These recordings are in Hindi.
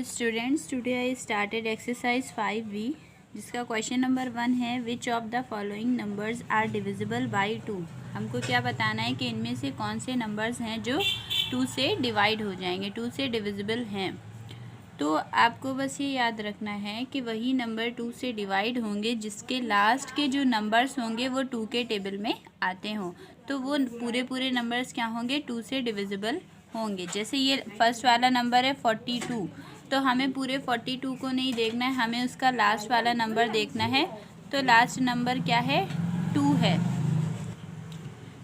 Students, today I started exercise 5B जिसका क्वेश्चन नंबर 1 है which of the following numbers are divisible by 2। हमको क्या बताना है कि इनमें से कौन से नंबर्स हैं जो 2 से डिवाइड हो जाएंगे, 2 से डिविजिबल हैं। तो आपको बस ये याद रखना है कि वही नंबर 2 से डिवाइड होंगे जिसके लास्ट के जो नंबर्स होंगे वो 2 के टेबल में आते हों। तो वो पूरे नंबर्स क्या होंगे, 2 से डिविजिबल होंगे। जैसे ये फर्स्ट वाला नंबर है 42, तो हमें पूरे 42 को नहीं देखना है, हमें उसका लास्ट वाला नंबर देखना है। तो लास्ट नंबर क्या है, 2 है।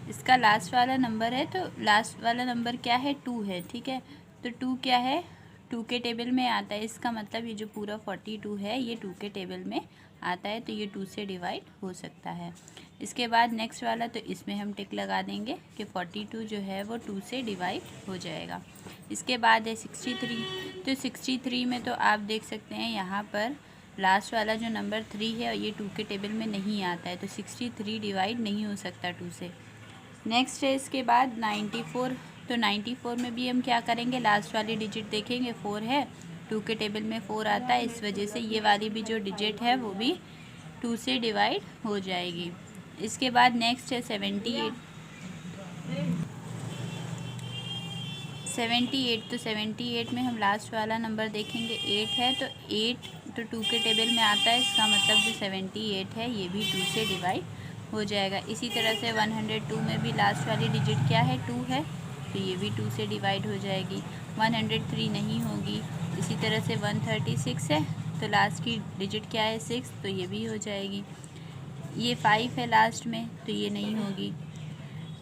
इसका लास्ट वाला नंबर है, तो लास्ट वाला नंबर क्या है, 2 है। ठीक है, तो 2 क्या है, 2 के टेबल में आता है। इसका मतलब ये जो पूरा 42 है ये 2 के टेबल में आता है, तो ये 2 से डिवाइड हो सकता है। इसके बाद नेक्स्ट वाला, तो इसमें हम टिक लगा देंगे कि 42 जो है वो 2 से डिवाइड हो जाएगा। इसके बाद है 63, तो 63 में तो आप देख सकते हैं यहाँ पर लास्ट वाला जो नंबर 3 है ये 2 के टेबल में नहीं आता है, तो 63 डिवाइड नहीं हो सकता 2 से। नेक्स्ट है इसके बाद 94, तो 94 में भी हम क्या करेंगे, लास्ट वाली डिजिट देखेंगे, 4 है, 2 के टेबल में 4 आता है, इस वजह से ये वाली भी जो डिजिट है वो भी 2 से डिवाइड हो जाएगी। इसके बाद नेक्स्ट है 78, तो 78 में हम लास्ट वाला नंबर देखेंगे, 8 है, तो 8 तो 2 के टेबल में आता है, इसका मतलब जो 78 है ये भी 2 से डिवाइड हो जाएगा। इसी तरह से 102 में भी लास्ट वाली डिजिट क्या है, 2 है, तो ये भी 2 से डिवाइड हो जाएगी। 103 नहीं होगी। इसी तरह से 136 है, तो लास्ट की डिजिट क्या है, 6, तो ये भी हो जाएगी। ये 5 है लास्ट में, तो ये नहीं होगी।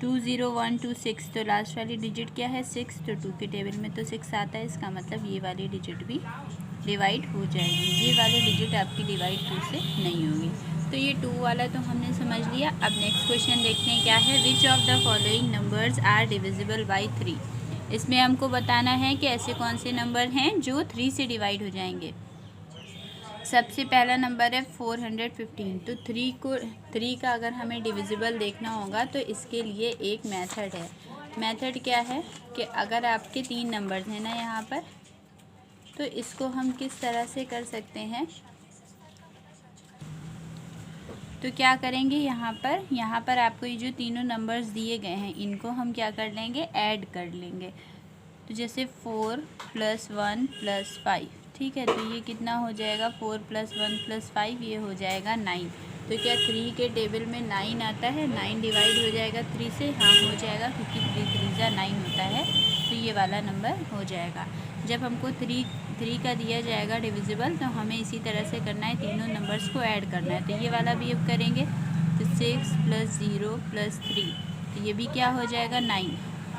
20126, तो लास्ट वाली डिजिट क्या है, 6, तो 2 के टेबल में तो 6 आता है, इसका मतलब ये वाली डिजिट भी डिवाइड हो जाएगी। ये वाली डिजिट आपकी डिवाइड 2 से नहीं होगी। तो ये 2 वाला तो हमने समझ लिया। अब नेक्स्ट क्वेश्चन देखते हैं क्या है, which of the following numbers are divisible by 3। इसमें हमको बताना है कि ऐसे कौन से नंबर हैं जो 3 से डिवाइड हो जाएंगे। सबसे पहला नंबर है 415, तो 3 का अगर हमें डिविजिबल देखना होगा तो इसके लिए एक मेथड है। मेथड क्या है कि अगर आपके 3 नंबर्स हैं ना यहाँ पर, तो इसको हम किस तरह से कर सकते हैं, तो क्या करेंगे, यहाँ पर आपको ये जो तीनों नंबर्स दिए गए हैं इनको हम क्या कर लेंगे, ऐड कर लेंगे। तो जैसे 4 + 1 + 5, ठीक है, तो ये कितना हो जाएगा, 4 + 1 + 5, ये हो जाएगा 9। तो क्या 3 के टेबल में 9 आता है, 9 डिवाइड हो जाएगा 3 से, हाँ हो जाएगा, क्योंकि 3 3 9 होता है, तो ये वाला नंबर हो जाएगा। जब हमको 3 का दिया जाएगा डिविजिबल, तो हमें इसी तरह से करना है, तीनों नंबर्स को ऐड करना है। तो ये वाला भी अब करेंगे, तो 6 + 0 + 3, तो ये भी क्या हो जाएगा, 9,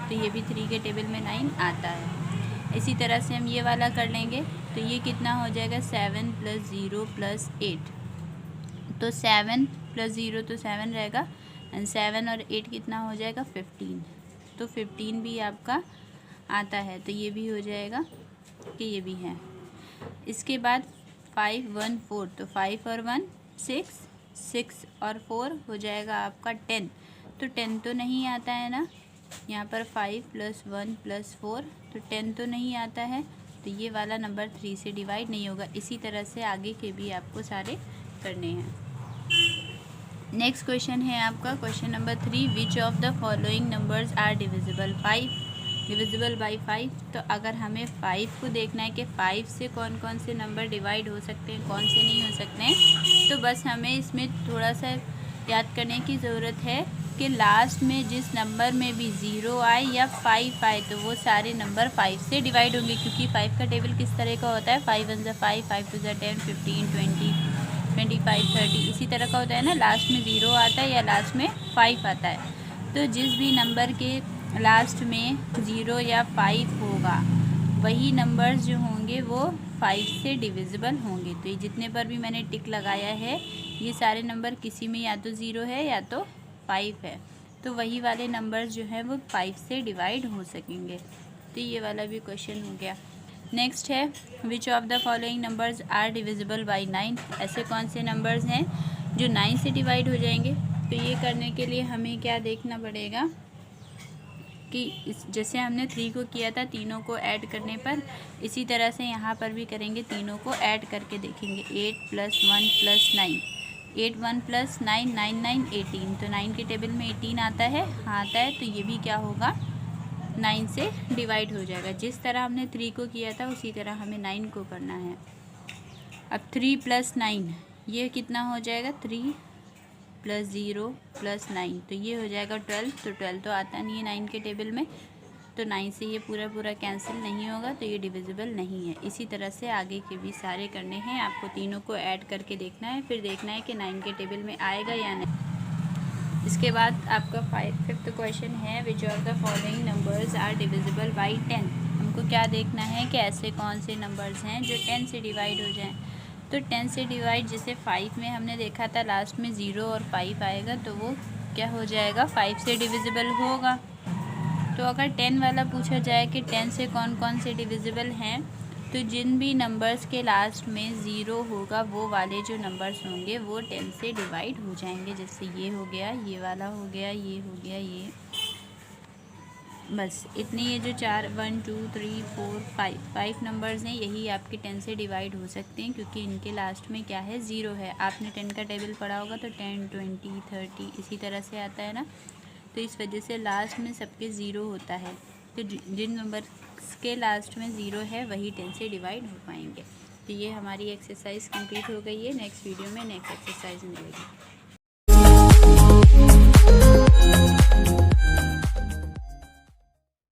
तो ये भी 3 के टेबल में 9 आता है। इसी तरह से हम ये वाला कर लेंगे, तो ये कितना हो जाएगा, 7 + 0 + 8, तो 7 + 0 तो 7 रहेगा, एंड 7 और 8 कितना हो जाएगा, 15, तो 15 भी आपका आता है, तो ये भी हो जाएगा कि ये भी है। इसके बाद 5 1 4, तो 5 और 1 6, 6 और 4 हो जाएगा आपका 10, तो 10 तो नहीं आता है ना, यहाँ पर 5 + 1 + 4, तो 10 तो नहीं आता है, तो ये वाला नंबर 3 से डिवाइड नहीं होगा। इसी तरह से आगे के भी आपको सारे करने हैं। नेक्स्ट क्वेश्चन है आपका question number 3, which of the following numbers are divisible by 5। तो अगर हमें 5 को देखना है कि 5 से कौन कौन से नंबर डिवाइड हो सकते हैं, कौन से नहीं हो सकते हैं, तो बस हमें इसमें थोड़ा सा याद करने की ज़रूरत है कि लास्ट में जिस नंबर में भी 0 आए या 5 आए, तो वो सारे नंबर 5 से डिवाइड होंगे, क्योंकि 5 का टेबल किस तरह का होता है, 5 1 ज़ा 5, 5 2 ज़ा 10, 15 20 25 30, इसी तरह का होता है ना। लास्ट में 0 आता है या लास्ट में 5 आता है, तो जिस भी नंबर के लास्ट में 0 या 5 होगा वही नंबर्स जो होंगे वो 5 से डिविजिबल होंगे। तो ये जितने पर भी मैंने टिक लगाया है ये सारे नंबर किसी में या तो 0 है या तो 5 है, तो वही वाले नंबर्स जो हैं वो 5 से डिवाइड हो सकेंगे। तो ये वाला भी क्वेश्चन हो गया। नेक्स्ट है, which of the following numbers are divisible by 9। ऐसे कौन से नंबर्स हैं जो 9 से डिवाइड हो जाएंगे। तो ये करने के लिए हमें क्या देखना पड़ेगा कि इस जैसे हमने 3 को किया था तीनों को ऐड करने पर, इसी तरह से यहाँ पर भी करेंगे, तीनों को ऐड करके देखेंगे। 8 + 1 + 9, 8 1 + 9 9 9 18, तो 9 के टेबल में 18 आता है, हाँ आता है, तो ये भी क्या होगा 9 से डिवाइड हो जाएगा। जिस तरह हमने 3 को किया था उसी तरह हमें 9 को करना है। अब 3 + 9 ये कितना हो जाएगा, 3 + 0 + 9, तो ये हो जाएगा 12, तो 12 तो आता नहीं है 9 के टेबल में, तो 9 से ये पूरा कैंसिल नहीं होगा, तो ये डिविजिबल नहीं है। इसी तरह से आगे के भी सारे करने हैं, आपको तीनों को ऐड करके देखना है, फिर देखना है कि 9 के टेबल में आएगा या नहीं। इसके बाद आपका 5th क्वेश्चन है, which of the following numbers are divisible by 10। हमको क्या देखना है कि ऐसे कौन से नंबर्स हैं जो 10 से डिवाइड हो जाएं। तो 10 से डिवाइड, जैसे 5 में हमने देखा था लास्ट में 0 और 5 आएगा, तो वो क्या हो जाएगा 5 से डिविजिबल होगा। तो अगर 10 वाला पूछा जाए कि 10 से कौन कौन से डिविजिबल हैं, तो जिन भी नंबर्स के लास्ट में 0 होगा वो वाले जो नंबर्स होंगे वो 10 से डिवाइड हो जाएंगे। जैसे ये हो गया, ये वाला हो गया, ये हो गया, ये, बस इतने, ये जो 4 1 2 3 4 5 नंबर्स हैं यही आपके 10 से डिवाइड हो सकते हैं, क्योंकि इनके लास्ट में क्या है 0 है। आपने 10 का टेबल पढ़ा होगा तो 10 20 30 इसी तरह से आता है ना, तो इस वजह से लास्ट में सबके 0 होता है। तो जिन नंबर्स के लास्ट में 0 है वही 10 से डिवाइड हो पाएंगे। तो ये हमारी एक्सरसाइज कंप्लीट हो गई है। नेक्स्ट वीडियो में नेक्स्ट एक्सरसाइज मिलेगी।